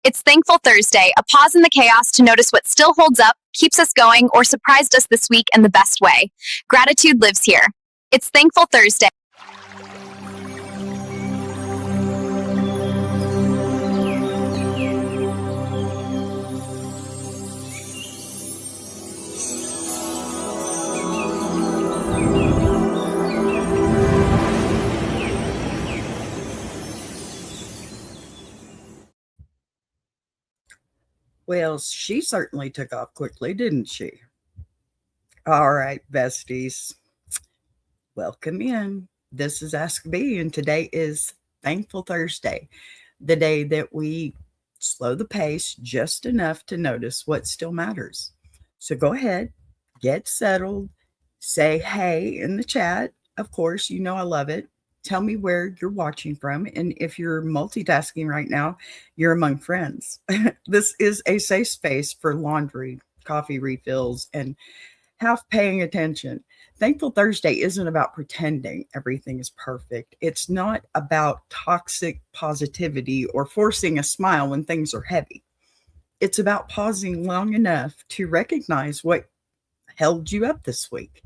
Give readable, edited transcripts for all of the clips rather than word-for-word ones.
It's Thankful Thursday, a pause in the chaos to notice what still holds up, keeps us going, or surprised us this week in the best way. Gratitude lives here. It's Thankful Thursday. Well, she certainly took off quickly, didn't she? All right, besties, welcome in. This is Ask B, and today is Thankful Thursday, the day that we slow the pace just enough to notice what still matters. So go ahead, get settled, say hey in the chat. Of course, you know I love it. Tell me where you're watching from. And if you're multitasking right now, you're among friends. This is a safe space for laundry, coffee refills, and half paying attention. Thankful Thursday isn't about pretending everything is perfect. It's not about toxic positivity or forcing a smile when things are heavy. It's about pausing long enough to recognize what held you up this week.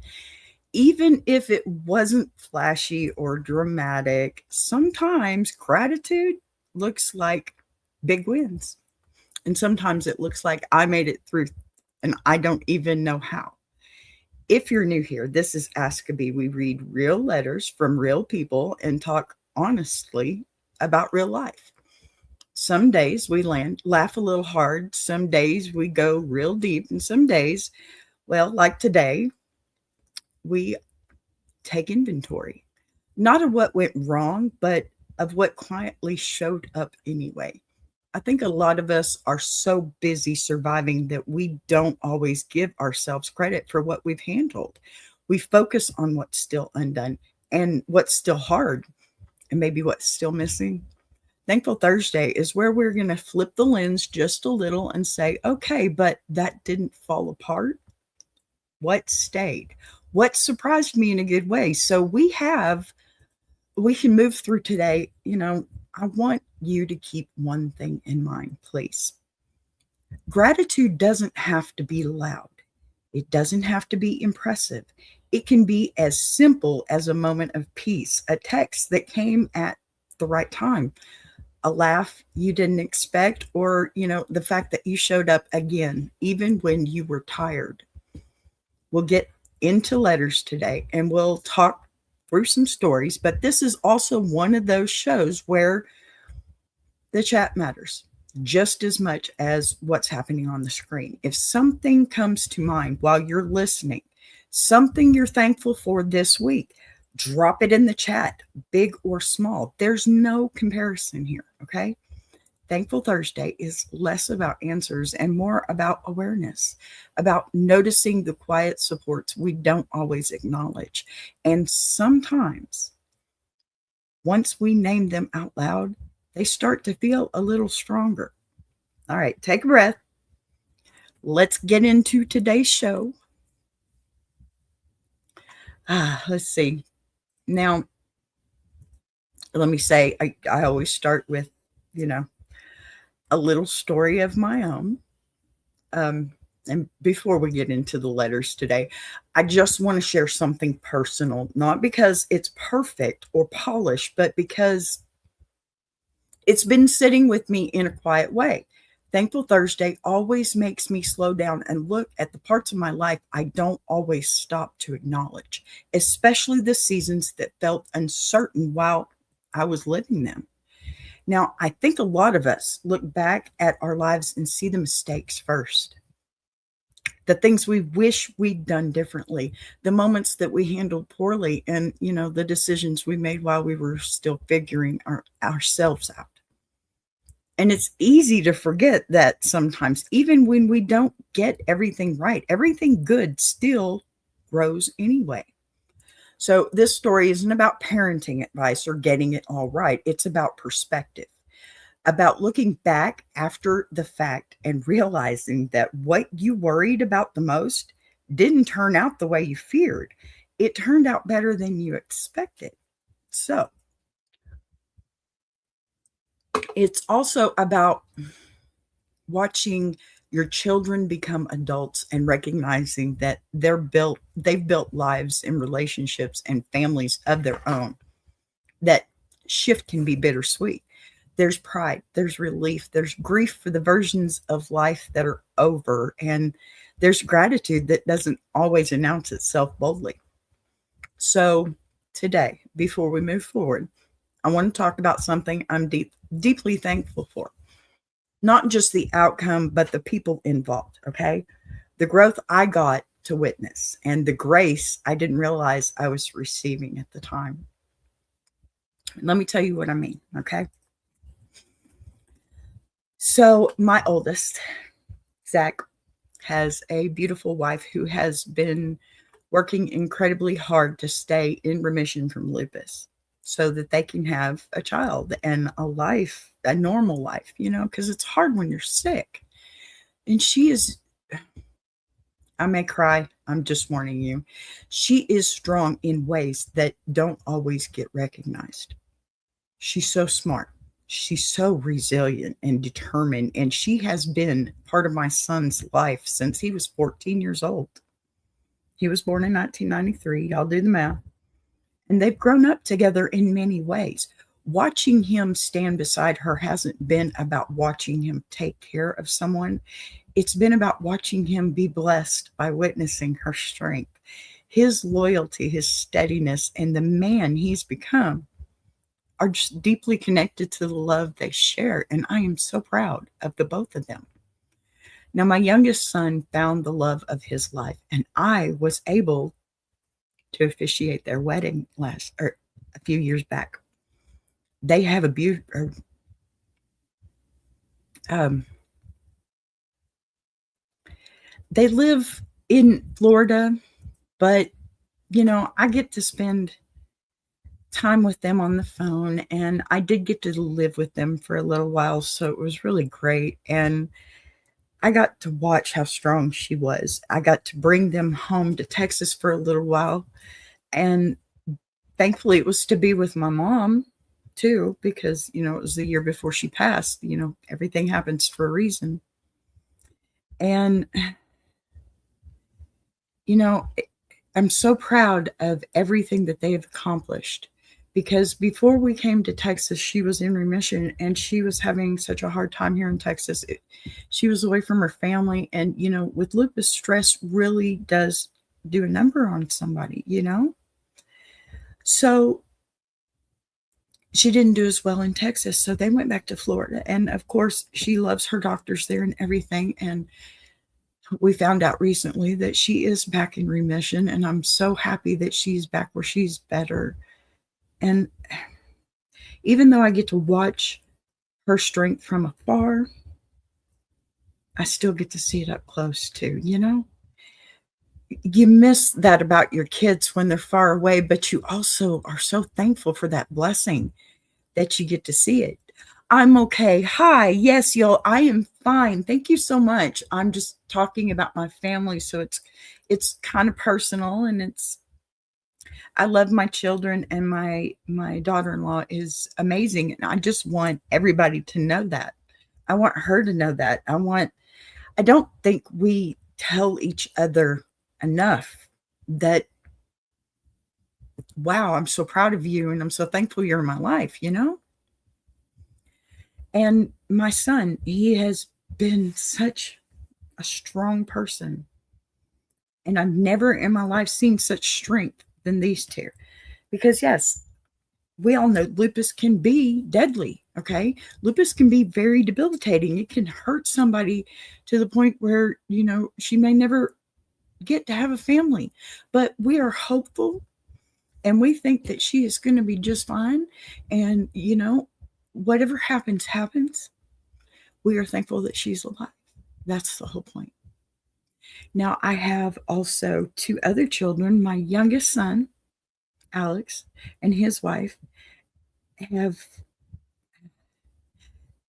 Even if it wasn't flashy or dramatic, sometimes gratitude looks like big wins. And sometimes it looks like I made it through and I don't even know how. If you're new here, this is Ask a Bee. We read real letters from real people and talk honestly about real life. Some days we laugh a little hard. Some days we go real deep. And some days, well, like today, we take inventory, not of what went wrong, but of what quietly showed up anyway. I think a lot of us are so busy surviving that we don't always give ourselves credit for what we've handled. We focus on what's still undone and what's still hard and maybe what's still missing. Thankful Thursday is where we're going to flip the lens just a little and say, okay, but that didn't fall apart. What stayed? What surprised me in a good way? So we can move through today. I want you to keep one thing in mind, please. Gratitude doesn't have to be loud. It doesn't have to be impressive. It can be as simple as a moment of peace, a text that came at the right time, a laugh you didn't expect, or, the fact that you showed up again, even when you were tired. We'll get into letters today and we'll talk through some stories, but this is also one of those shows where the chat matters just as much as what's happening on the screen. If something comes to mind while you're listening, something you're thankful for this week, drop it in the chat, big or small. There's no comparison here, okay? Thankful Thursday is less about answers and more about awareness, about noticing the quiet supports we don't always acknowledge. And sometimes, once we name them out loud, they start to feel a little stronger. All right, take a breath. Let's get into today's show. Let's see. Now, let me say, I always start with, a little story of my own. And before we get into the letters today, I just want to share something personal, not because it's perfect or polished, but because it's been sitting with me in a quiet way. Thankful Thursday always makes me slow down and look at the parts of my life I don't always stop to acknowledge, especially the seasons that felt uncertain while I was living them. Now, I think a lot of us look back at our lives and see the mistakes first, the things we wish we'd done differently, the moments that we handled poorly, and, the decisions we made while we were still figuring ourselves out. And it's easy to forget that sometimes, even when we don't get everything right, everything good still grows anyway. So this story isn't about parenting advice or getting it all right. It's about perspective, about looking back after the fact and realizing that what you worried about the most didn't turn out the way you feared. It turned out better than you expected. So it's also about watching your children become adults and recognizing that they've built lives and relationships and families of their own. That shift can be bittersweet. There's pride, there's relief, there's grief for the versions of life that are over, and there's gratitude that doesn't always announce itself boldly. So, today, before we move forward, I want to talk about something I'm deeply thankful for. Not just the outcome, but the people involved, okay? The growth I got to witness and the grace I didn't realize I was receiving at the time. Let me tell you what I mean, okay? So, my oldest, Zach, has a beautiful wife who has been working incredibly hard to stay in remission from lupus so that they can have a child and a life, a normal life, because it's hard when you're sick. And she is, I may cry, I'm just warning you. She is strong in ways that don't always get recognized. She's so smart. She's so resilient and determined. And she has been part of my son's life since he was 14 years old. He was born in 1993. Y'all do the math. And they've grown up together in many ways. Watching him stand beside her hasn't been about watching him take care of someone. It's been about watching him be blessed by witnessing her strength, his loyalty, his steadiness, and the man he's become are just deeply connected to the love they share. And I am so proud of the both of them. Now, my youngest son found the love of his life, and I was able to officiate their wedding a few years back. They have a beautiful, they live in Florida, but I get to spend time with them on the phone, and I did get to live with them for a little while, so it was really great. And I got to watch how strong she was. I got to bring them home to Texas for a little while, and thankfully it was to be with my mom too, because it was the year before she passed. Everything happens for a reason. And I'm so proud of everything that they have accomplished, because before we came to Texas, she was in remission and she was having such a hard time here in Texas. She was away from her family. And, with lupus, stress really does do a number on somebody, So she didn't do as well in Texas. So they went back to Florida. And of course, she loves her doctors there and everything. And we found out recently that she is back in remission. And I'm so happy that she's back where she's better. And even though I get to watch her strength from afar, I still get to see it up close too, You miss that about your kids when they're far away, but you also are so thankful for that blessing that you get to see it. I'm okay. Hi. Yes, y'all. I am fine. Thank you so much. I'm just talking about my family, so it's kind of personal, and I love my children, and my daughter-in-law is amazing. And I just want everybody to know that. I want her to know that. I don't think we tell each other enough that, wow, I'm so proud of you and I'm so thankful you're in my life, And my son, he has been such a strong person. And I've never in my life seen such strength than these two. Because yes, we all know lupus can be deadly, okay? Lupus can be very debilitating. It can hurt somebody to the point where, she may never get to have a family. But we are hopeful, and we think that she is going to be just fine. And, whatever happens, happens. We are thankful that she's alive. That's the whole point. Now, I have also 2 other children. My youngest son, Alex, and his wife have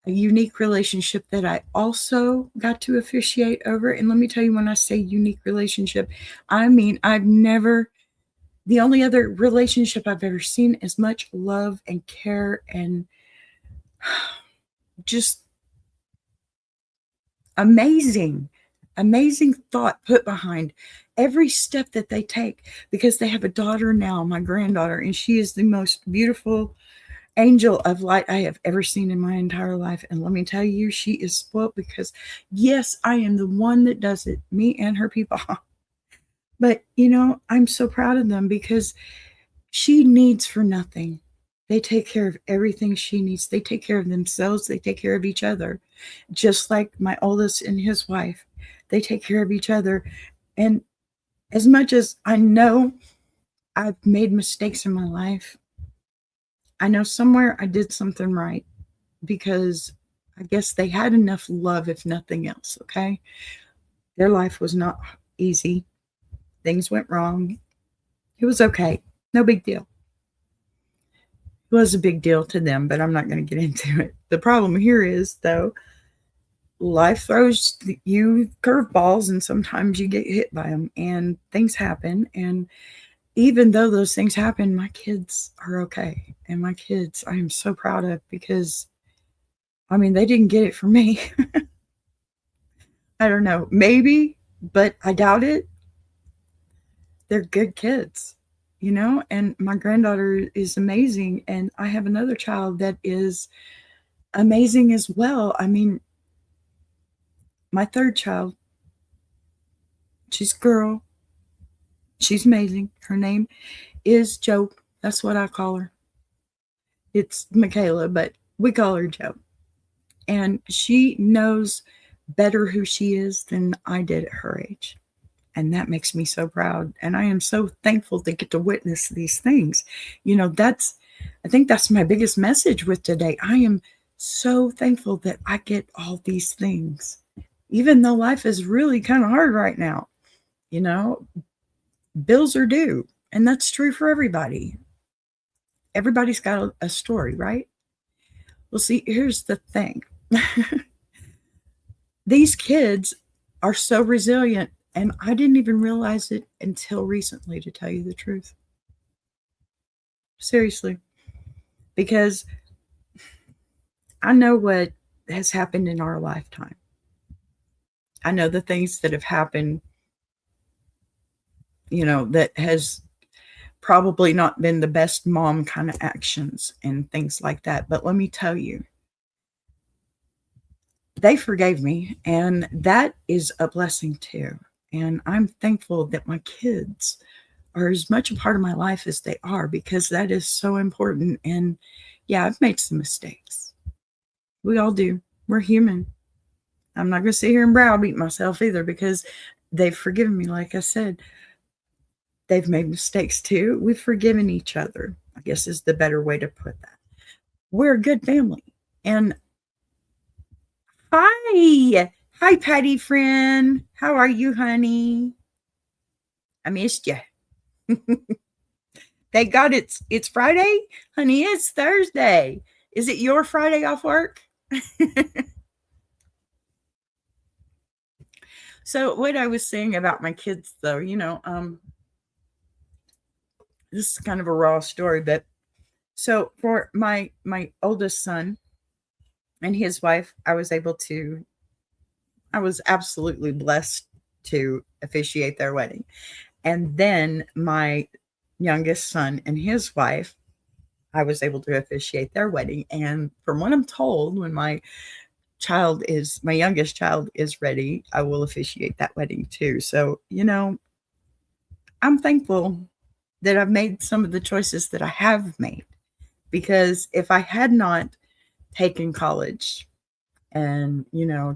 a unique relationship that I also got to officiate over. And let me tell you, when I say unique relationship, I mean, the only other relationship I've ever seen as much love and care and just Amazing, amazing thought put behind every step that they take, because they have a daughter now, my granddaughter, and she is the most beautiful angel of light I have ever seen in my entire life. And let me tell you, she is spoiled because, yes, I am the one that does it, me and her people. But, I'm so proud of them because she needs for nothing. They take care of everything she needs. They take care of themselves. They take care of each other. Just like my oldest and his wife, they take care of each other. And as much as I know I've made mistakes in my life, I know somewhere I did something right, because I guess they had enough love, if nothing else. Okay. Their life was not easy. Things went wrong. It was okay. No big deal. It was a big deal to them, but I'm not going to get into it. The problem here is, though, life throws you curveballs, and sometimes you get hit by them, and things happen. And even though those things happen, my kids are okay. And my kids, I am so proud of, because, I mean, they didn't get it from me. I don't know, maybe, but I doubt it. They're good kids, and my granddaughter is amazing. And I have another child that is amazing as well. I mean, my third child, she's a girl. She's amazing. Her name is Joe. That's what I call her. It's Michaela, but we call her Joe. And she knows better who she is than I did at her age. And that makes me so proud. And I am so thankful to get to witness these things. I think that's my biggest message with today. I am so thankful that I get all these things, even though life is really kind of hard right now. Bills are due, and that's true for everybody. Everybody's got a story, right? Well, see, here's the thing. These kids are so resilient, and I didn't even realize it until recently, to tell you the truth. Seriously. Because I know what has happened in our lifetime. I know the things that have happened, that has probably not been the best mom kind of actions and things like that. But let me tell you, they forgave me, and that is a blessing too. And I'm thankful that my kids are as much a part of my life as they are, because that is so important. And yeah, I've made some mistakes. We all do. We're human. I'm not going to sit here and browbeat myself either, because they've forgiven me. Like I said, they've made mistakes too. We've forgiven each other, I guess is the better way to put that. We're a good family. And hi, Patty friend. How are you, honey? I missed you. Thank God it's Friday, honey. It's Thursday. Is it your Friday off work? So what I was saying about my kids, though, this is kind of a raw story, but so for my oldest son and his wife, I was absolutely blessed to officiate their wedding. And then my youngest son and his wife, I was able to officiate their wedding. And from what I'm told, when my youngest child is ready, I will officiate that wedding too. So, I'm thankful that I've made some of the choices that I have made, because if I had not taken college and,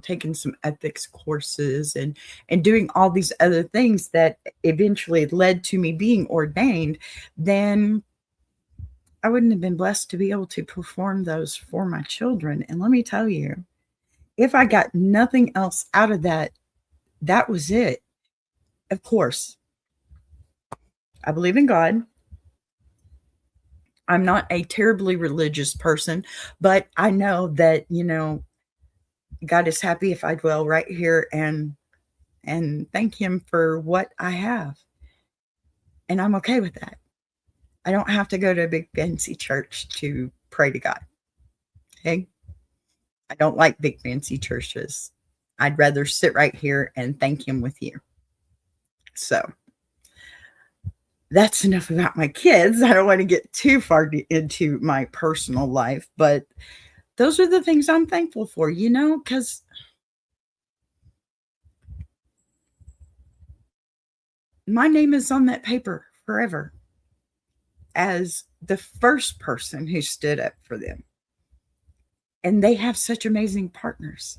taken some ethics courses and doing all these other things that eventually led to me being ordained, then I wouldn't have been blessed to be able to perform those for my children. And let me tell you, if I got nothing else out of that, that was it. Of course, I believe in God. I'm not a terribly religious person, but I know that, God is happy if I dwell right here and thank him for what I have. And I'm okay with that. I don't have to go to a big fancy church to pray to God. Okay? I don't like big fancy churches. I'd rather sit right here and thank him with you. So that's enough about my kids. I don't want to get too far into my personal life, but those are the things I'm thankful for, because my name is on that paper forever as the first person who stood up for them. And they have such amazing partners.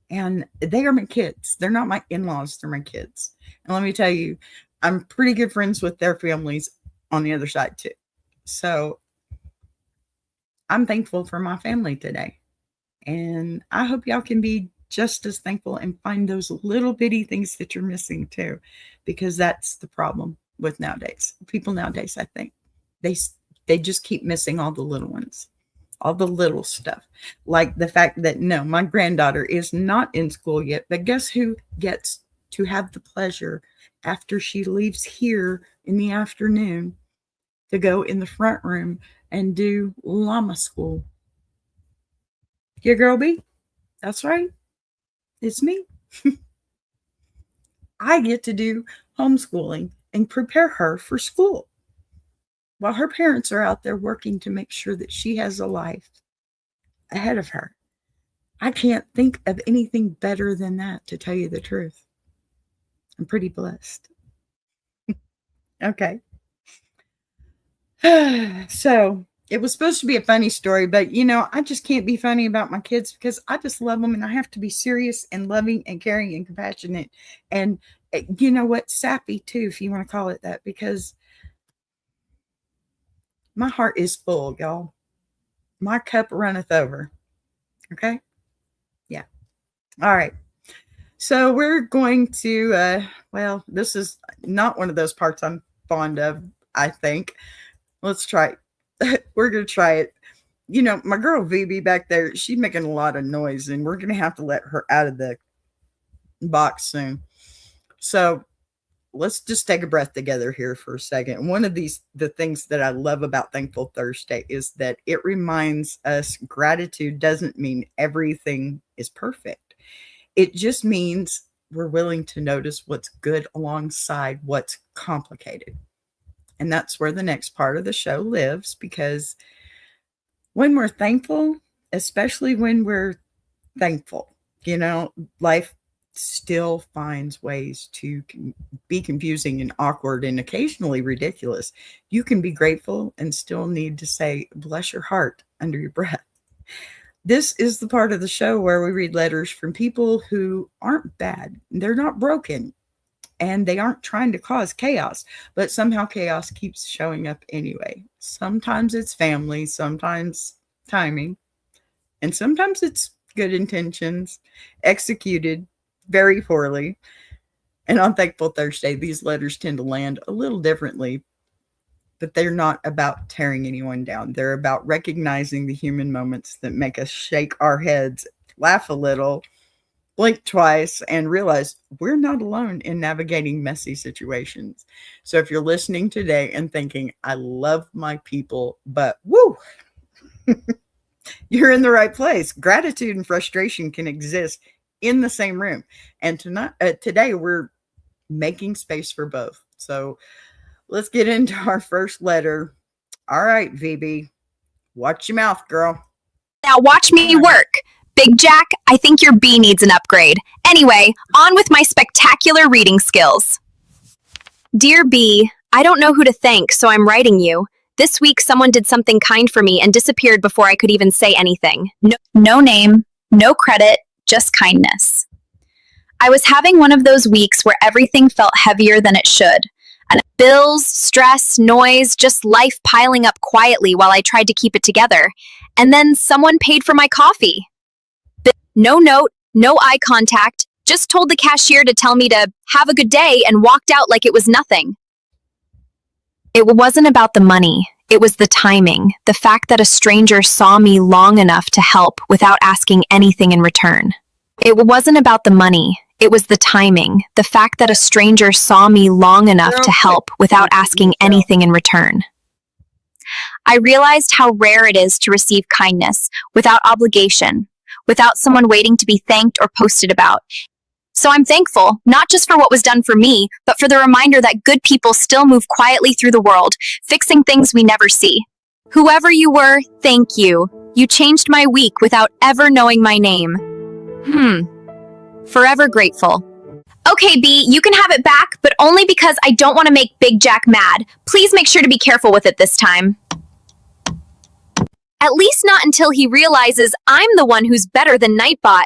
And they are my kids. They're not my in-laws. They're my kids. And let me tell you, I'm pretty good friends with their families on the other side too. So I'm thankful for my family today. And I hope y'all can be just as thankful and find those little bitty things that you're missing too, because that's the problem with people nowadays. I think they just keep missing all the little ones, all the little stuff, like the fact that no, my granddaughter is not in school yet, but guess who gets to have the pleasure after she leaves here in the afternoon to go in the front room and do llama school? Your girl B. That's right. It's me. I get to do homeschooling and prepare her for school while her parents are out there working to make sure that she has a life ahead of her. I can't think of anything better than that, to tell you the truth. I'm pretty blessed. Okay. So it was supposed to be a funny story, but I just can't be funny about my kids because I just love them, and I have to be serious and loving and caring and compassionate and sappy too, if you want to call it that, because my heart is full, y'all. My cup runneth over. Okay? Yeah. All right. So we're going to, this is not one of those parts I'm fond of, I think. Let's try it. We're going to try it. My girl VB back there, she's making a lot of noise, and we're going to have to let her out of the box soon. So let's just take a breath together here for a second. One of the things that I love about Thankful Thursday is that it reminds us gratitude doesn't mean everything is perfect. It just means we're willing to notice what's good alongside what's complicated. And that's where the next part of the show lives, because when we're thankful, especially when we're thankful, life still finds ways to be confusing and awkward and occasionally ridiculous. You can be grateful and still need to say, bless your heart, under your breath. This is the part of the show where we read letters from people who aren't bad. They're not broken, and they aren't trying to cause chaos, but somehow chaos keeps showing up anyway. Sometimes it's family, sometimes timing, and sometimes it's good intentions executed very poorly. And on Thankful Thursday, these letters tend to land a little differently, but they're not about tearing anyone down. They're about recognizing the human moments that make us shake our heads, laugh a little, blink twice, and realize we're not alone in navigating messy situations. So if you're listening today and thinking, I love my people, but woo, you're in the right place. Gratitude and frustration can exist in the same room. And today we're making space for both. So let's get into our first letter. All right, VB, watch your mouth, girl. Now watch me work. Big Jack, I think your B needs an upgrade. Anyway, on with my spectacular reading skills. Dear B, I don't know who to thank, so I'm writing you. This week someone did something kind for me and disappeared before I could even say anything. No name, no credit, just kindness. I was having one of those weeks where everything felt heavier than it should. And bills, stress, noise, just life piling up quietly while I tried to keep it together. And then someone paid for my coffee. No note, no eye contact, just told the cashier to tell me to have a good day and walked out like it was nothing. It wasn't about the money. It was the timing, the fact that a stranger saw me long enough to help without asking anything in return. It wasn't about the money. It was the timing, the fact that a stranger saw me long enough to help without asking anything in return. I realized how rare it is to receive kindness without obligation, without someone waiting to be thanked or posted about. So I'm thankful, not just for what was done for me, but for the reminder that good people still move quietly through the world, fixing things we never see. Whoever you were, thank you. You changed my week without ever knowing my name. Forever grateful. Okay, B, you can have it back, but only because I don't want to make Big Jack mad. Please make sure to be careful with it this time. At least not until he realizes I'm the one who's better than Nightbot.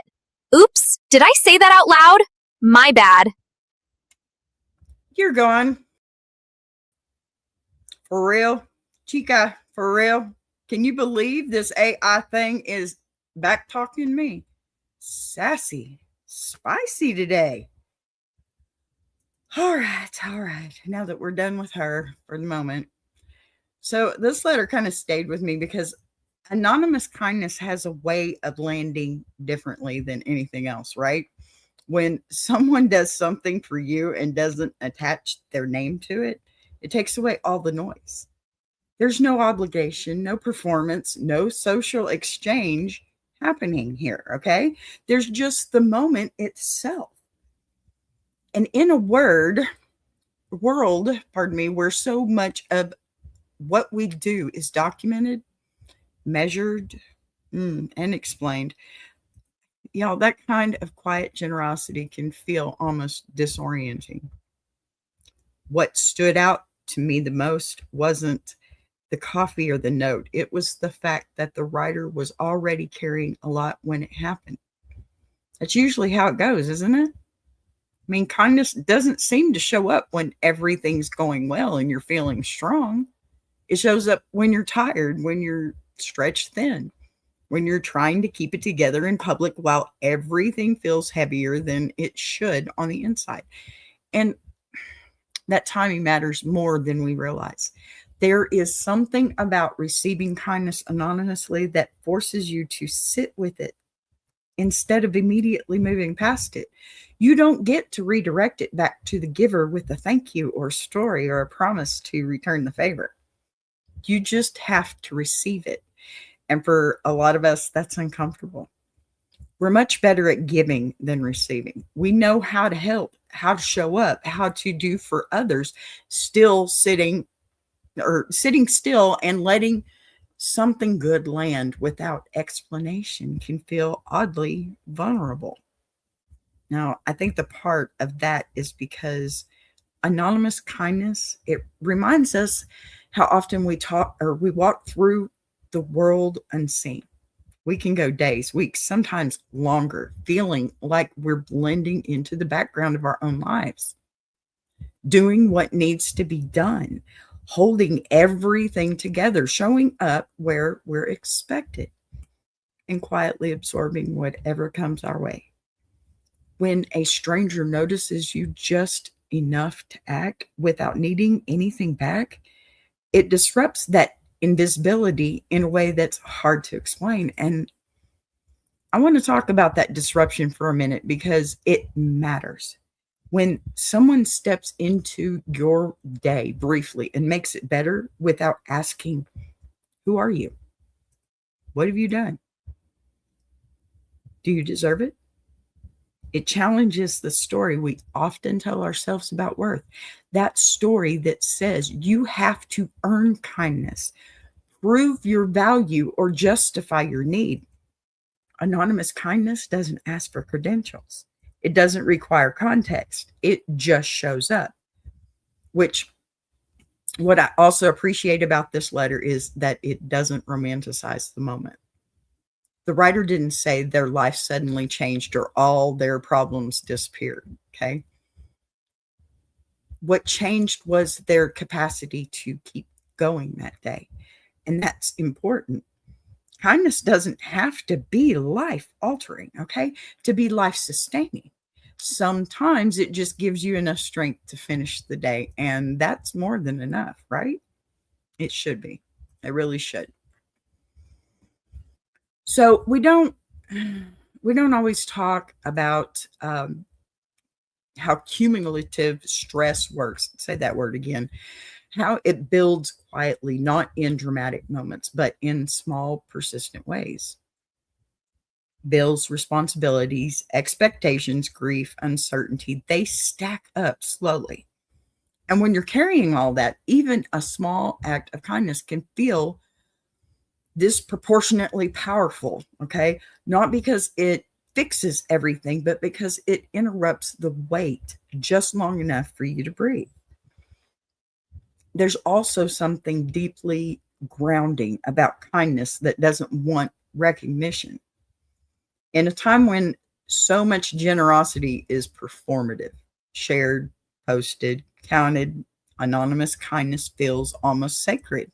Oops, did I say that out loud? My bad. You're gone. For real? Chica, for real? Can you believe this AI thing is back talking me? Sassy, spicy today. All right. Now that we're done with her for the moment. So this letter kind of stayed with me because anonymous kindness has a way of landing differently than anything else, right? When someone does something for you and doesn't attach their name to it, it takes away all the noise. There's no obligation, no performance, no social exchange happening here, okay? There's just the moment itself. And in a world, where so much of what we do is documented, measured, and explained, y'all, that kind of quiet generosity can feel almost disorienting. What stood out to me the most wasn't the coffee or the note. It was the fact that the writer was already carrying a lot when it happened. That's usually how it goes, isn't it? I mean, kindness doesn't seem to show up when everything's going well and you're feeling strong. It shows up when you're tired, when you're stretched thin, when you're trying to keep it together in public while everything feels heavier than it should on the inside. And that timing matters more than we realize. There is something about receiving kindness anonymously that forces you to sit with it instead of immediately moving past it. You don't get to redirect it back to the giver with a thank you or story or a promise to return the favor. You just have to receive it. And for a lot of us, that's uncomfortable. We're much better at giving than receiving. We know how to help, how to show up, how to do for others, still sitting still and letting something good land without explanation can feel oddly vulnerable. Now, I think the part of that is because anonymous kindness, it reminds us how often we walk through the world unseen. We can go days, weeks, sometimes longer, feeling like we're blending into the background of our own lives, doing what needs to be done, holding everything together, showing up where we're expected, and quietly absorbing whatever comes our way. When a stranger notices you just enough to act without needing anything back, it disrupts that invisibility in a way that's hard to explain. And I want to talk about that disruption for a minute because it matters. When someone steps into your day briefly and makes it better without asking, who are you? What have you done? Do you deserve it? It challenges the story we often tell ourselves about worth. That story that says you have to earn kindness, prove your value, or justify your need. Anonymous kindness doesn't ask for credentials. It doesn't require context. It just shows up. Which, what I also appreciate about this letter is that it doesn't romanticize the moment. The writer didn't say their life suddenly changed or all their problems disappeared, okay? What changed was their capacity to keep going that day. And that's important. Kindness doesn't have to be life altering, okay? To be life sustaining. Sometimes it just gives you enough strength to finish the day. And that's more than enough, right? It should be. It really should. So we don't always talk about how cumulative stress works. Say that word again. How it builds quietly, not in dramatic moments, but in small, persistent ways. Bills, responsibilities, expectations, grief, uncertainty, they stack up slowly. And when you're carrying all that, even a small act of kindness can feel disproportionately powerful, okay? Not because it fixes everything, but because it interrupts the weight just long enough for you to breathe. There's also something deeply grounding about kindness that doesn't want recognition. In a time when so much generosity is performative, shared, posted, counted, anonymous kindness feels almost sacred.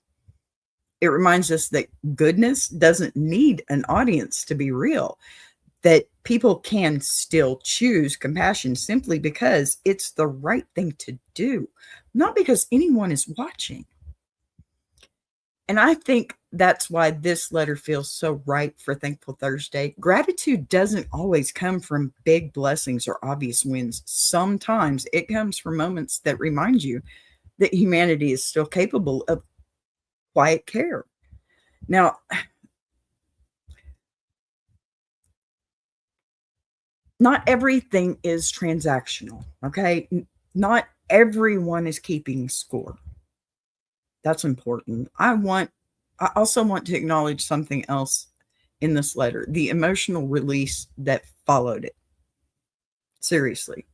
It reminds us that goodness doesn't need an audience to be real, that people can still choose compassion simply because it's the right thing to do, not because anyone is watching. And I think that's why this letter feels so right for Thankful Thursday. Gratitude doesn't always come from big blessings or obvious wins. Sometimes it comes from moments that remind you that humanity is still capable of quiet care. Now, not everything is transactional, okay? Not everyone is keeping score. That's important. I also want to acknowledge something else in this letter, the emotional release that followed it. Seriously.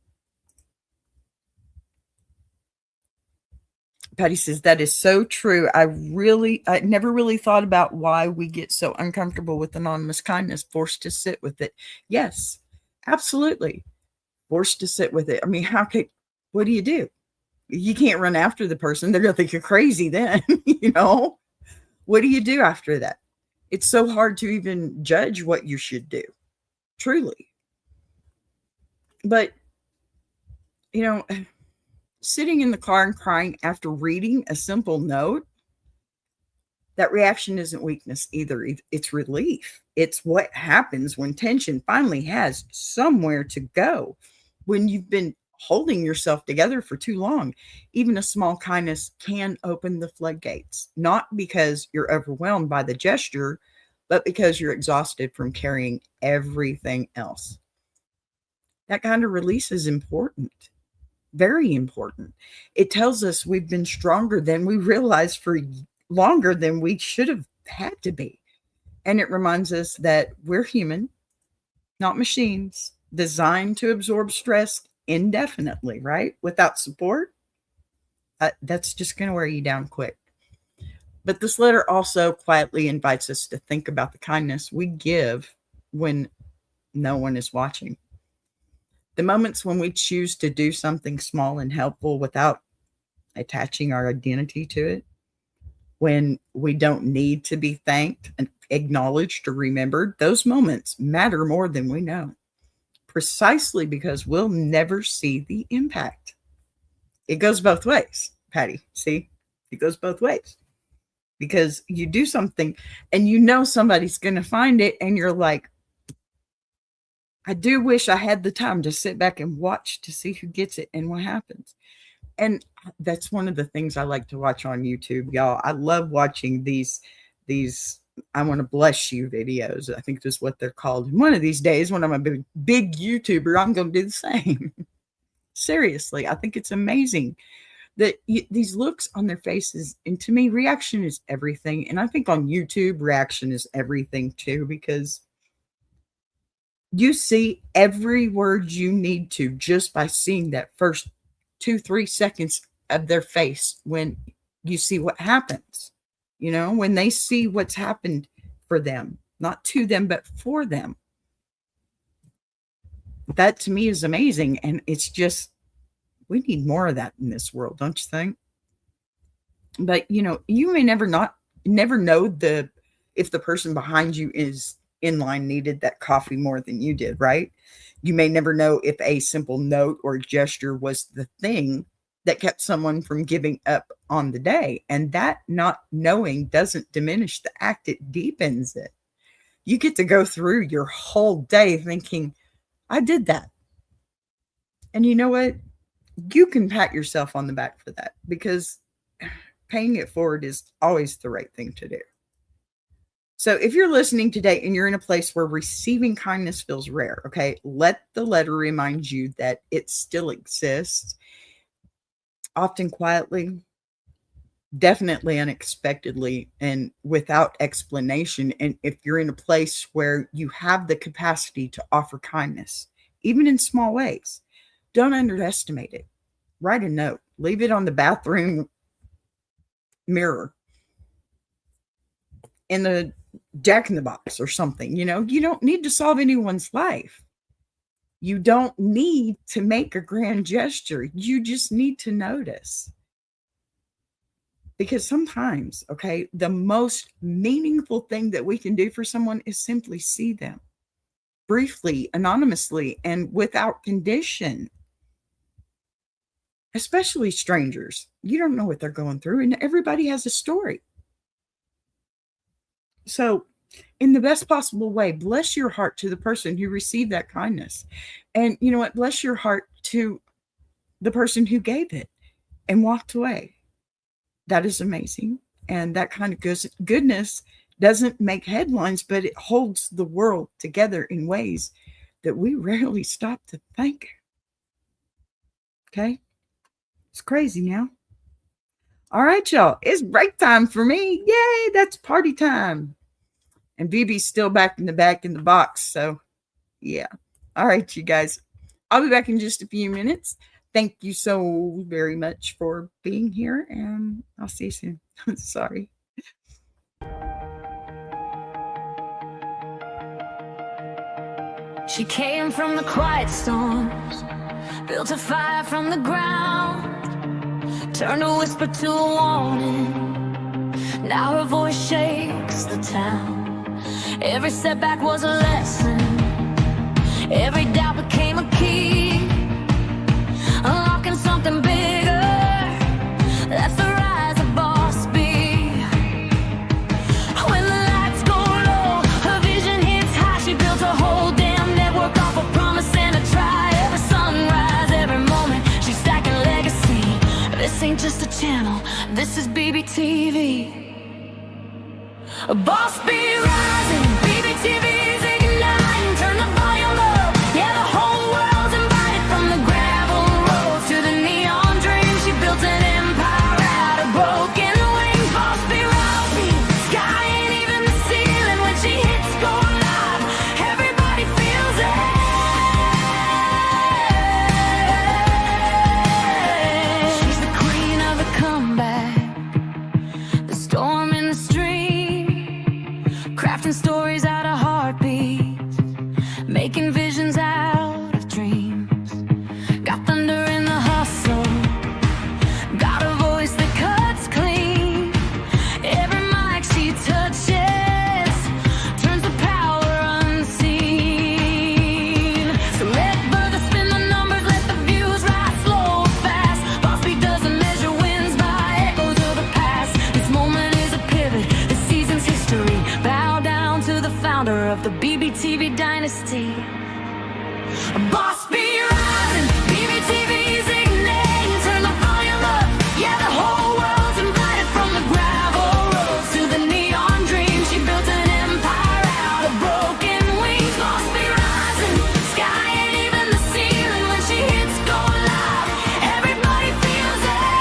Patty says, that is so true. I never really thought about why we get so uncomfortable with anonymous kindness, forced to sit with it. Yes, absolutely. Forced to sit with it. I mean, what do? You can't run after the person. They're going to think you're crazy then, What do you do after that? It's so hard to even judge what you should do, truly. But, you know, sitting in the car and crying after reading a simple note, that reaction isn't weakness either. It's relief. It's what happens when tension finally has somewhere to go. When you've been holding yourself together for too long, even a small kindness can open the floodgates, not because you're overwhelmed by the gesture, but because you're exhausted from carrying everything else. That kind of release is important. Very important. It tells us we've been stronger than we realized for longer than we should have had to be. And it reminds us that we're human, not machines, designed to absorb stress indefinitely, right? Without support, that's just going to wear you down quick. But this letter also quietly invites us to think about the kindness we give when no one is watching. The moments when we choose to do something small and helpful without attaching our identity to it, when we don't need to be thanked and acknowledged or remembered, those moments matter more than we know, precisely because we'll never see the impact. It goes both ways, Patty. See, it goes both ways. Because you do something and somebody's going to find it, and you're like, I do wish I had the time to sit back and watch to see who gets it and what happens. And that's one of the things I like to watch on YouTube, y'all. I love watching these I want to bless you videos. I think that's what they're called. And one of these days, when I'm a big YouTuber, I'm going to do the same. Seriously, I think it's amazing that these looks on their faces. And to me, reaction is everything. And I think on YouTube, reaction is everything too, because you see every word you need to just by seeing that first 2-3 seconds of their face when you see what happens, when they see what's happened for them, not to them, but for them. That to me is amazing. And it's just, we need more of that in this world, don't you think? But, you may never know if the person behind you is in line needed that coffee more than you did, right? You may never know if a simple note or gesture was the thing that kept someone from giving up on the day. And that not knowing doesn't diminish the act, it deepens it. You get to go through your whole day thinking, I did that. And you know what? You can pat yourself on the back for that, because paying it forward is always the right thing to do. So if you're listening today and you're in a place where receiving kindness feels rare, okay, let the letter remind you that it still exists, often quietly, definitely unexpectedly, and without explanation. And if you're in a place where you have the capacity to offer kindness, even in small ways, don't underestimate it. Write a note, leave it on the bathroom mirror, in the Jack in the Box or something. You don't need to solve anyone's life. You don't need to make a grand gesture. You just need to notice. Because sometimes, okay, the most meaningful thing that we can do for someone is simply see them briefly, anonymously, and without condition. Especially strangers. You don't know what they're going through, and everybody has a story. So, in the best possible way, bless your heart to the person who received that kindness. And you know what? Bless your heart to the person who gave it and walked away. That is amazing. And that kind of goodness doesn't make headlines, but it holds the world together in ways that we rarely stop to think. Okay? It's crazy now. All right, y'all. It's break time for me. Yay, that's party time. And BB's still back in the box. So, yeah. All right, you guys. I'll be back in just a few minutes. Thank you so very much for being here, and I'll see you soon. Sorry. She came from the quiet storms, built a fire from the ground, turned a whisper to a warning. Now her voice shakes the town. Every setback was a lesson. Every doubt became a key, unlocking something bigger. That's the rise of Boss B. When the lights go low, her vision hits high. She built a whole damn network off a promise and a try. Every sunrise, every moment, she's stacking legacy. This ain't just a channel, this is BBTV. Boss B rising, BBTV's igniting. Turn the volume up, yeah, the whole world's invited. From the gravel road to the neon dream, she built an empire out of broken wings. Boss B rising, sky ain't even the ceiling. When she hits go live, everybody feels it. She's the queen of the comeback, the storm in the stream, crafting stories out of heartbeats, making visions out of dreams. Got thunder in the hustle, got a voice that cuts clean. Every mic she touches turns the power unseen. So let further spin the numbers, let the views rise slow or fast. Boss B doesn't measure wins by echoes of the past. This moment is a pivot, this season's history. Bow down to the founder of the BBTV dynasty. Boss B rising, BBTV's igniting. Turn the volume up, yeah, the whole world's invited. From the gravel roads to the neon dream, she built an empire out of broken wings. Boss B rising, sky ain't even the ceiling. When she hits go live, everybody feels it.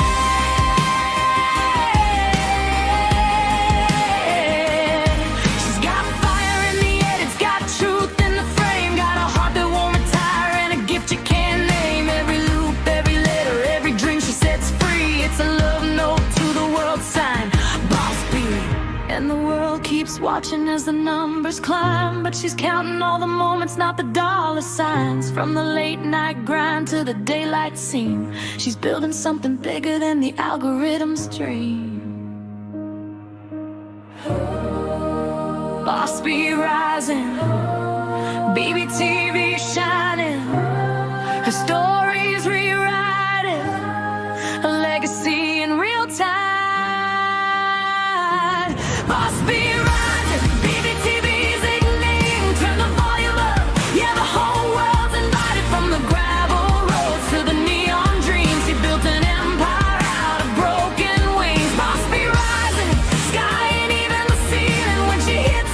She's got fire in the head, it's got truth in the frame, got a heart that won't retire and a gift you can't name. Every loop, every letter, every dream she sets free, it's a love note to the world sign. Boss B. And the world keeps watching as the numbers climb, but she's counting all the moments, not the dollar signs. From the late night grind to the daylight scene, she's building something bigger than the algorithm's dream. Boss B rising, BBTV shining. Her story's rewriting, a legacy in real time. Boss B rising, BBTV's igniting. Turn the volume up, yeah, the whole world's invited. From the gravel roads to the neon dreams, she built an empire out of broken wings. Boss B rising, sky ain't even the ceiling. When she hits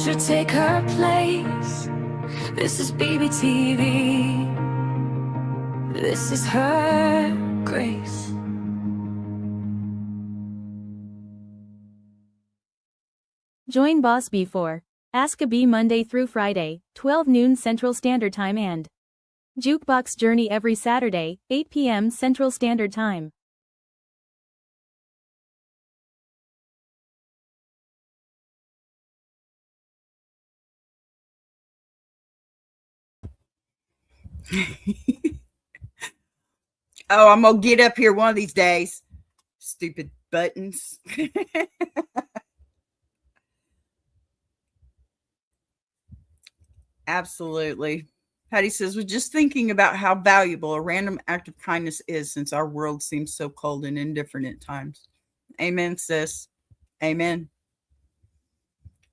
should take her place. This is BBTV. This is her grace. Join Boss B for Ask a Bee Monday through Friday, 12 noon Central Standard Time and Jukebox Journey every Saturday, 8 p.m. Central Standard Time. Oh, I'm gonna get up here one of these days. Stupid buttons. Absolutely. Patty says, was just thinking about how valuable a random act of kindness is since our world seems so cold and indifferent at times. Amen, sis. Amen.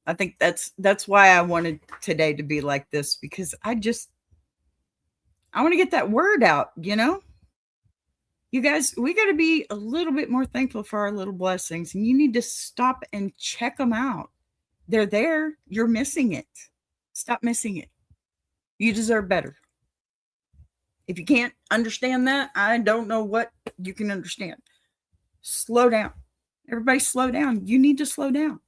I think that's why I wanted today to be like this, because I want to get that word out, you know? You guys, we got to be a little bit more thankful for our little blessings, and you need to stop and check them out. They're there. You're missing it. Stop missing it. You deserve better. If you can't understand that, I don't know what you can understand. Slow down. Everybody slow down. You need to slow down.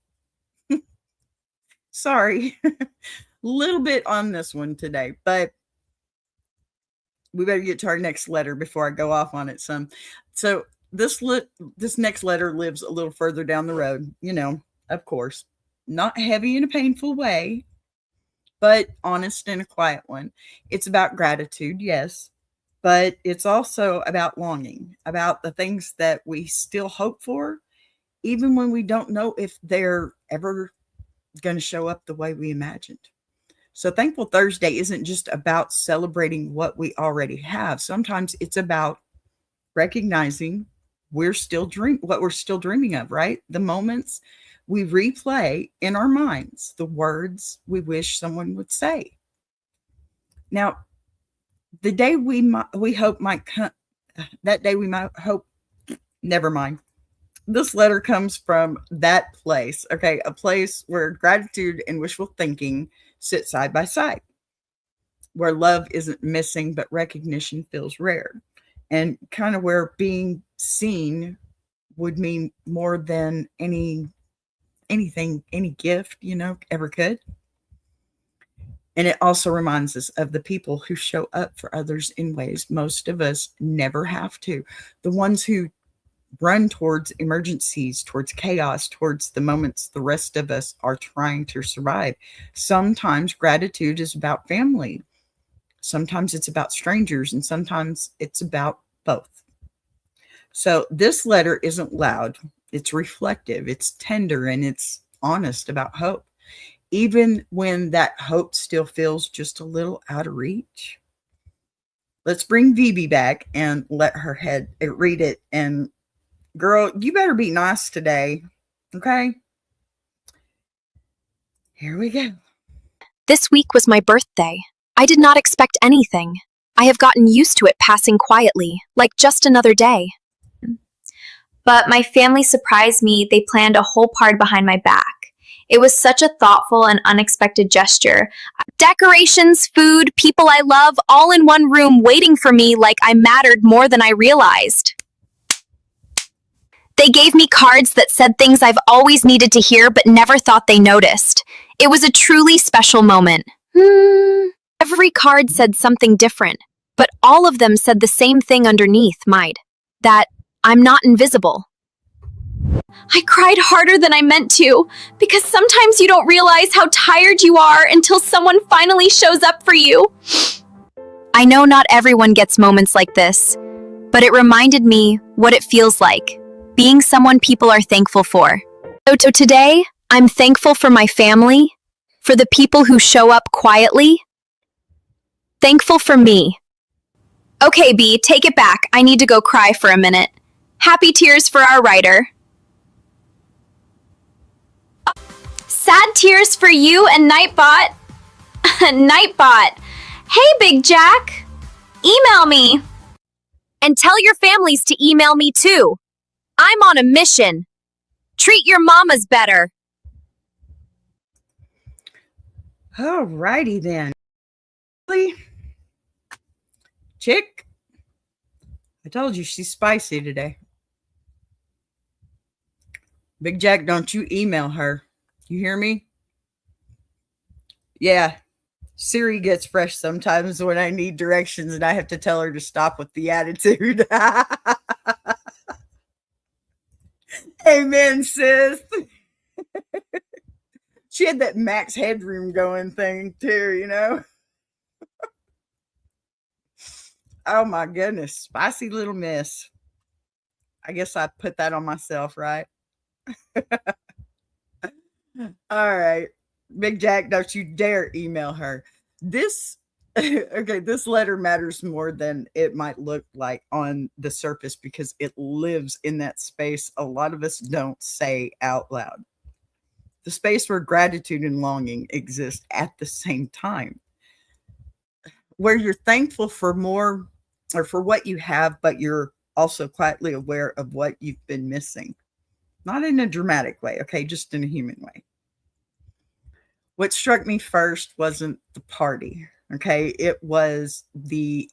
Sorry. A little bit on this one today, but we better get to our next letter before I go off on it some. So this next letter lives a little further down the road, you know, of course. Not heavy in a painful way, but honest and a quiet one. It's about gratitude, yes, but it's also about longing, about the things that we still hope for, even when we don't know if they're ever going to show up the way we imagined. So Thankful Thursday isn't just about celebrating what we already have. Sometimes it's about recognizing what we're still dreaming of, right? The moments we replay in our minds, the words we wish someone would say. Now, the day we hope might come, that day we might hope, never mind. This letter comes from that place, okay? A place where gratitude and wishful thinking sit side by side, where love isn't missing, but recognition feels rare, and kind of where being seen would mean more than anything, any gift, you know, ever could. And it also reminds us of the people who show up for others in ways most of us never have to. The ones who run towards emergencies, towards chaos, towards the moments the rest of us are trying to survive. Sometimes gratitude is about family. Sometimes it's about strangers, and sometimes it's about both. So this letter isn't loud. It's reflective, it's tender, and it's honest about hope, even when that hope still feels just a little out of reach. Let's bring Vivi back and let her read it. And girl, you better be nice today, okay? Here we go. This week was my birthday. I did not expect anything. I have gotten used to it passing quietly, like just another day. But my family surprised me. They planned a whole party behind my back. It was such a thoughtful and unexpected gesture. Decorations, food, people I love, all in one room waiting for me like I mattered more than I realized. They gave me cards that said things I've always needed to hear but never thought they noticed. It was a truly special moment. Every card said something different, but all of them said the same thing underneath, that I'm not invisible. I cried harder than I meant to, because sometimes you don't realize how tired you are until someone finally shows up for you. I know not everyone gets moments like this, but it reminded me what it feels like, being someone people are thankful for. So today, I'm thankful for my family, for the people who show up quietly, thankful for me. Okay, B, take it back. I need to go cry for a minute. Happy tears for our writer. Sad tears for you and Nightbot. Nightbot. Hey, Big Jack. Email me. And tell your families to email me too. I'm on a mission. Treat your mamas better. All righty then. Chick, I told you she's spicy today. Big Jack, don't you email her. You hear me? Yeah. Siri gets fresh sometimes when I need directions and I have to tell her to stop with the attitude. Amen, sis. She had that max headroom going thing too, you know? Oh my goodness. Spicy little miss. I guess I put that on myself, right? All right. Big Jack, don't you dare email her. This okay, this letter matters more than it might look like on the surface because it lives in that space a lot of us don't say out loud. The space where gratitude and longing exist at the same time, where you're thankful for more or for what you have, but you're also quietly aware of what you've been missing. Not in a dramatic way, okay, just in a human way. What struck me first wasn't the party, okay? It was the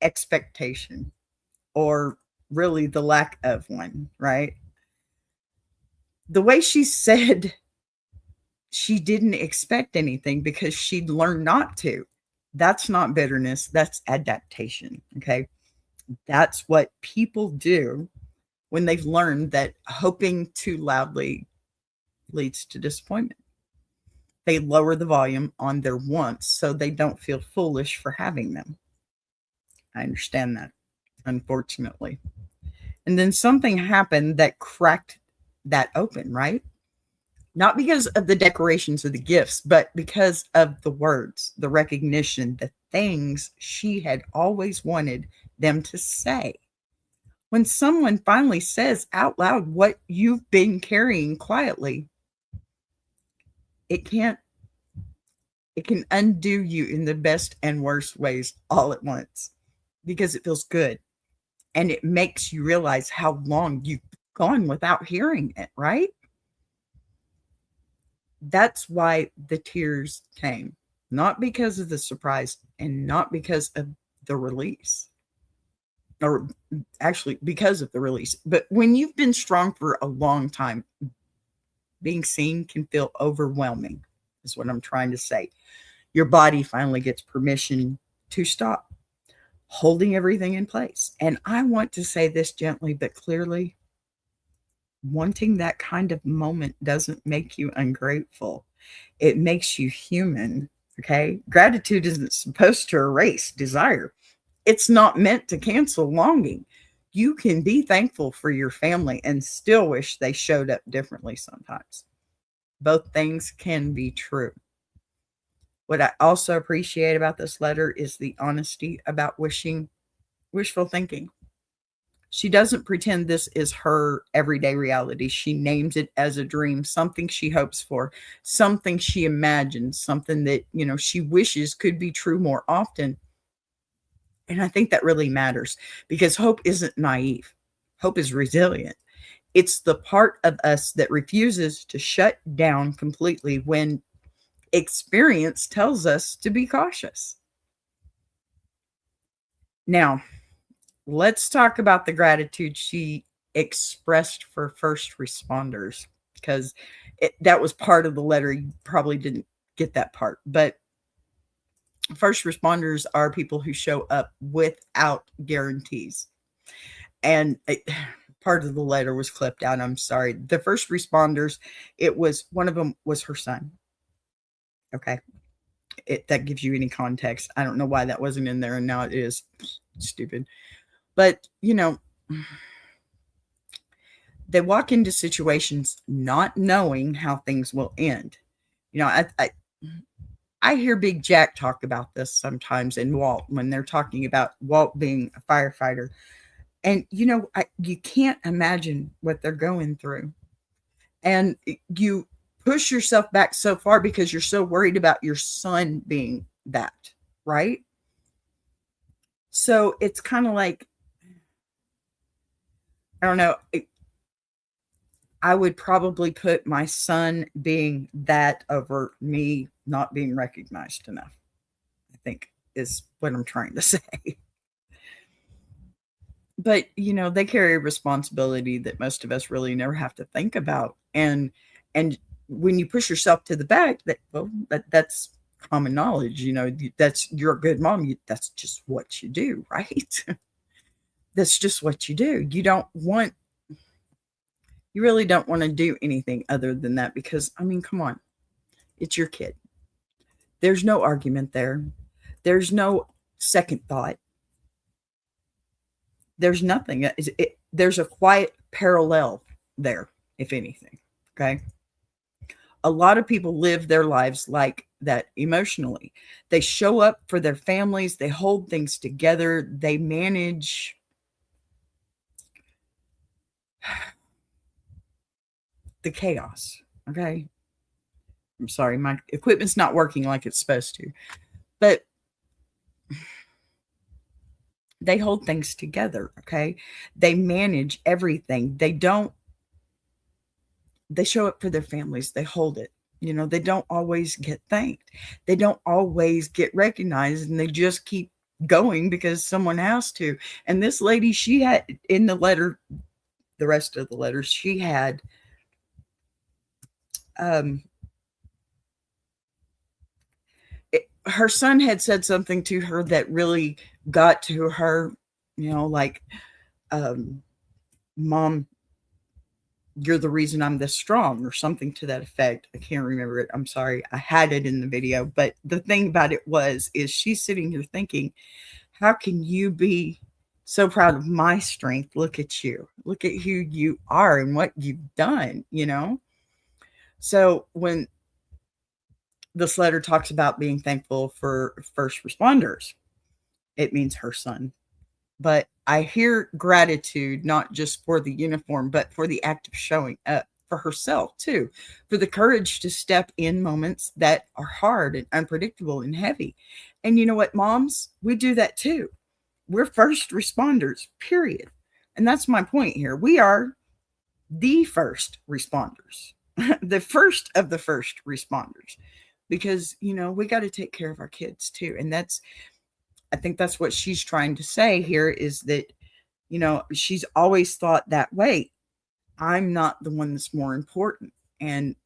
expectation or really the lack of one, right? The way she said she didn't expect anything because she'd learned not to. That's not bitterness, that's adaptation, okay? That's what people do when they've learned that hoping too loudly leads to disappointment. They lower the volume on their wants so they don't feel foolish for having them. I understand that, unfortunately. And then something happened that cracked that open, right? Not because of the decorations or the gifts, but because of the words, the recognition, the things she had always wanted them to say. When someone finally says out loud what you've been carrying quietly, it can undo you in the best and worst ways all at once because it feels good and it makes you realize how long you've gone without hearing it, right? That's why the tears came, not because of the surprise and not because of the release, or actually because of the release. But when you've been strong for a long time, being seen can feel overwhelming, is what I'm trying to say. Your body finally gets permission to stop holding everything in place. And I want to say this gently but clearly. Wanting that kind of moment doesn't make you ungrateful. It makes you human. Okay. Gratitude isn't supposed to erase desire. It's not meant to cancel longing. You can be thankful for your family and still wish they showed up differently sometimes. Both things can be true. What I also appreciate about this letter is the honesty about wishful thinking. She doesn't pretend this is her everyday reality. She names it as a dream, something she hopes for, something she imagines, something that, she wishes could be true more often. And I think that really matters because hope isn't naive. Hope is resilient. It's the part of us that refuses to shut down completely when experience tells us to be cautious. Now, let's talk about the gratitude she expressed for first responders because that was part of the letter. You probably didn't get that part, but first responders are people who show up without guarantees. And part of the letter was clipped out. I'm sorry. The first responders, one of them was her son. Okay. That gives you any context. I don't know why that wasn't in there and now it is. Stupid. But, they walk into situations not knowing how things will end. I hear Big Jack talk about this sometimes in Walt when they're talking about Walt being a firefighter. And, you can't imagine what they're going through. And you push yourself back so far because you're so worried about your son being that, right? So it's kind of like, I don't know. I would probably put my son being that over me not being recognized enough, I think is what I'm trying to say. But, they carry a responsibility that most of us really never have to think about. And when you push yourself to the back, that's common knowledge, that's you're a good mom. That's just what you do, right? That's just what you do. You really don't want to do anything other than that because, I mean, come on, it's your kid. There's no argument there. There's no second thought. There's nothing. There's a quiet parallel there, if anything. Okay. A lot of people live their lives like that emotionally. They show up for their families. They hold things together. They manage the chaos. Okay. I'm sorry. My equipment's not working like it's supposed to, but they hold things together. Okay. They manage everything. They show up for their families. They hold it. They don't always get thanked. They don't always get recognized, and they just keep going because someone has to. And this lady, she had in the letter, the rest of the letters, she had, her son had said something to her that really got to her, like, Mom, you're the reason I'm this strong, or something to that effect. I can't remember it. I'm sorry. I had it in the video, but the thing about it is she's sitting here thinking, how can you be so proud of my strength? Look at you. Look at who you are and what you've done, So when this letter talks about being thankful for first responders, it means her son. But I hear gratitude, not just for the uniform, but for the act of showing up for herself too, for the courage to step in moments that are hard and unpredictable and heavy. And you know what, moms, we do that too. We're first responders, period. And that's my point here. We are the first responders, the first of the first responders, because, we got to take care of our kids too. And I think that's what she's trying to say here, is that, she's always thought that way. I'm not the one that's more important. And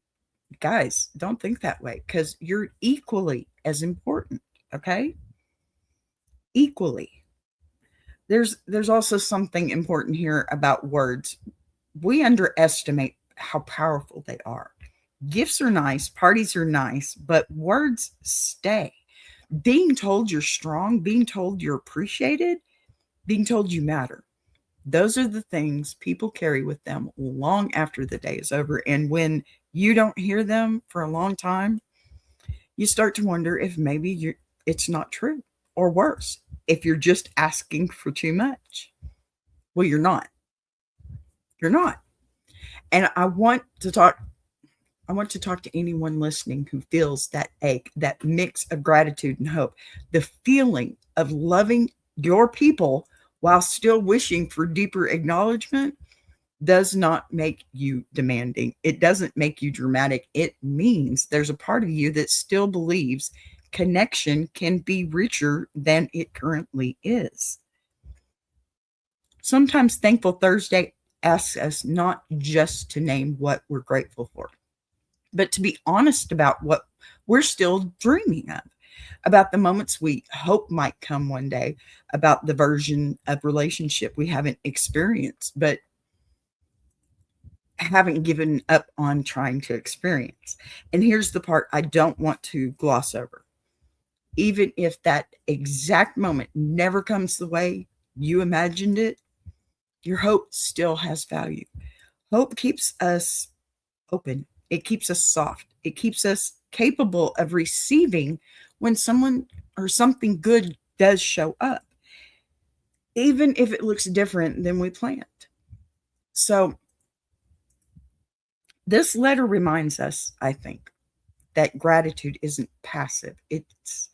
guys, don't think that way, because you're equally as important. Okay. Equally. There's also something important here about words. We underestimate how powerful they are. Gifts are nice, parties are nice, but words stay. Being told you're strong, being told you're appreciated, being told you matter. Those are the things people carry with them long after the day is over. And when you don't hear them for a long time, you start to wonder if maybe it's not true, or worse, if you're just asking for too much. Well, you're not. You're not. And I want to talk to anyone listening who feels that ache, that mix of gratitude and hope, the feeling of loving your people while still wishing for deeper acknowledgement does not make you demanding. It doesn't make you dramatic. It means there's a part of you that still believes connection can be richer than it currently is. Sometimes Thankful Thursday asks us not just to name what we're grateful for, but to be honest about what we're still dreaming of, about the moments we hope might come one day, about the version of relationship we haven't experienced, but haven't given up on trying to experience. And here's the part I don't want to gloss over. Even if that exact moment never comes the way you imagined it, your hope still has value. Hope keeps us open. It keeps us soft. It keeps us capable of receiving when someone or something good does show up, even if it looks different than we planned. So this letter reminds us, I think, that gratitude isn't passive. It's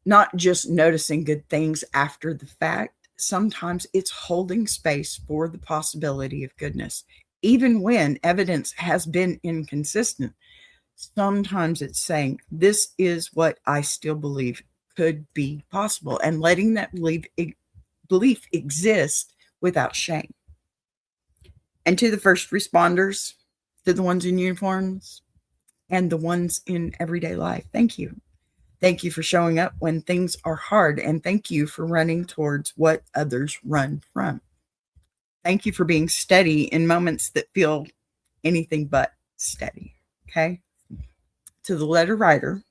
not just noticing good things after the fact. Sometimes it's holding space for the possibility of goodness, Even when evidence has been inconsistent, sometimes it's saying, this is what I still believe could be possible, and letting that belief exist without shame. And to the first responders, to the ones in uniforms, and the ones in everyday life, thank you. Thank you for showing up when things are hard, and thank you for running towards what others run from. Thank you for being steady in moments that feel anything but steady. Okay? To the letter writer,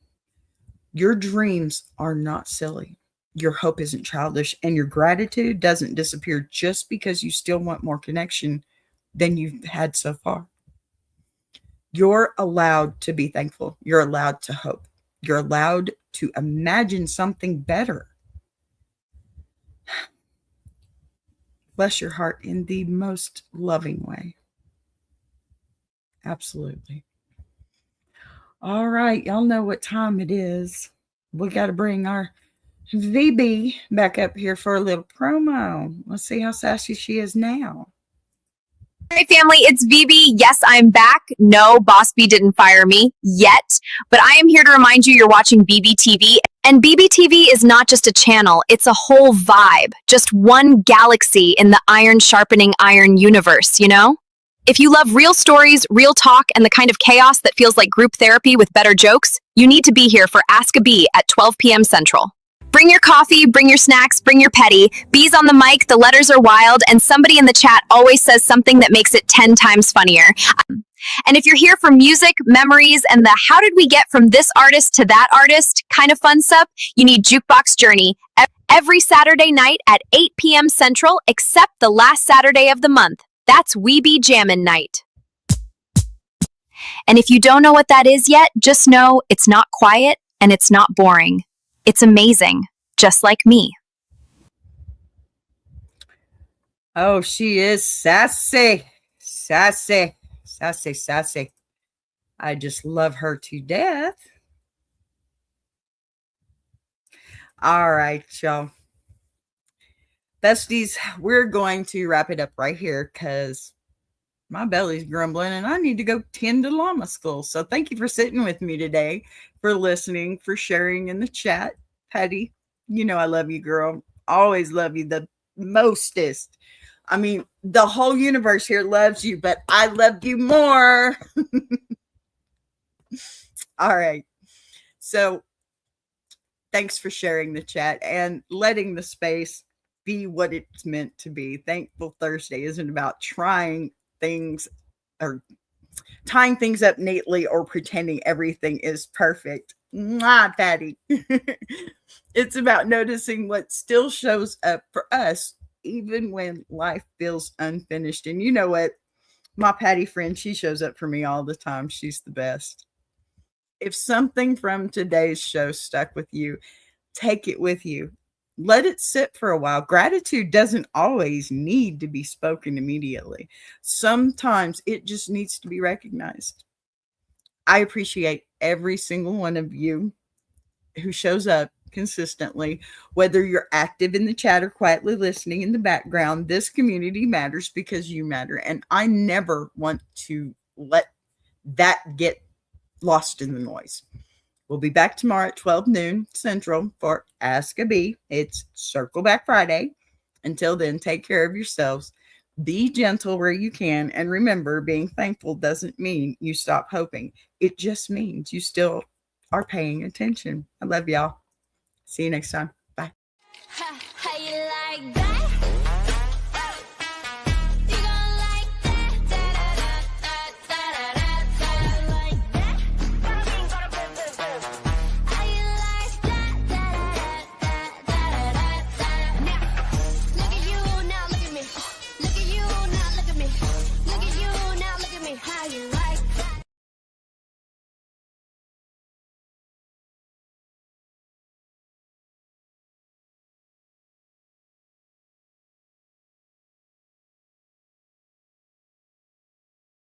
your dreams are not silly. Your hope isn't childish, and your gratitude doesn't disappear just because you still want more connection than you've had so far. You're allowed to be thankful. You're allowed to hope. You're allowed to imagine something better. Bless your heart in the most loving way. Absolutely. All right, y'all know what time it is. We got to bring our VB back up here for a little promo. Let's see how sassy she is now. Hey family, it's VB. Yes, I'm back. No, Boss B didn't fire me yet, but I am here to remind you you're watching BBTV. And BBTV is not just a channel, it's a whole vibe. Just one galaxy in the iron sharpening iron universe, you know? If you love real stories, real talk, and the kind of chaos that feels like group therapy with better jokes, you need to be here for Ask a Bee at 12 p.m. Central. Bring your coffee, bring your snacks, bring your petty. Bees on the mic, the letters are wild, and somebody in the chat always says something that makes it 10 times funnier. And if you're here for music, memories, and the how did we get from this artist to that artist kind of fun stuff, you need Jukebox Journey every Saturday night at 8 p.m. Central, except the last Saturday of the month. That's We Be Jammin' Night. And if you don't know what that is yet, just know it's not quiet and it's not boring. It's amazing, just like me. Oh, she is sassy. Sassy. Sassy, sassy. I just love her to death. All right, y'all. Besties, we're going to wrap it up right here because my belly's grumbling and I need to go tend to llama school. So thank you for sitting with me today, for listening, for sharing in the chat. Patty, you know I love you, girl. Always love you the mostest. I mean, the whole universe here loves you, but I love you more. All right. So thanks for sharing the chat and letting the space be what it's meant to be. Thankful Thursday isn't about trying things or tying things up neatly or pretending everything is perfect. Mwah, Patty. It's about noticing what still shows up for us, even when life feels unfinished. And you know what? My Patty friend, she shows up for me all the time. She's the best. If something from today's show stuck with you, take it with you. Let it sit for a while. Gratitude doesn't always need to be spoken immediately. Sometimes it just needs to be recognized. I appreciate every single one of you who shows up consistently, whether you're active in the chat or quietly listening in the background. This community matters because you matter. And I never want to let that get lost in the noise. We'll be back tomorrow at 12 noon Central for Ask a Bee. It's Circle Back Friday. Until then, take care of yourselves. Be gentle where you can. And remember, being thankful doesn't mean you stop hoping. It just means you still are paying attention. I love y'all. See you next time. Bye.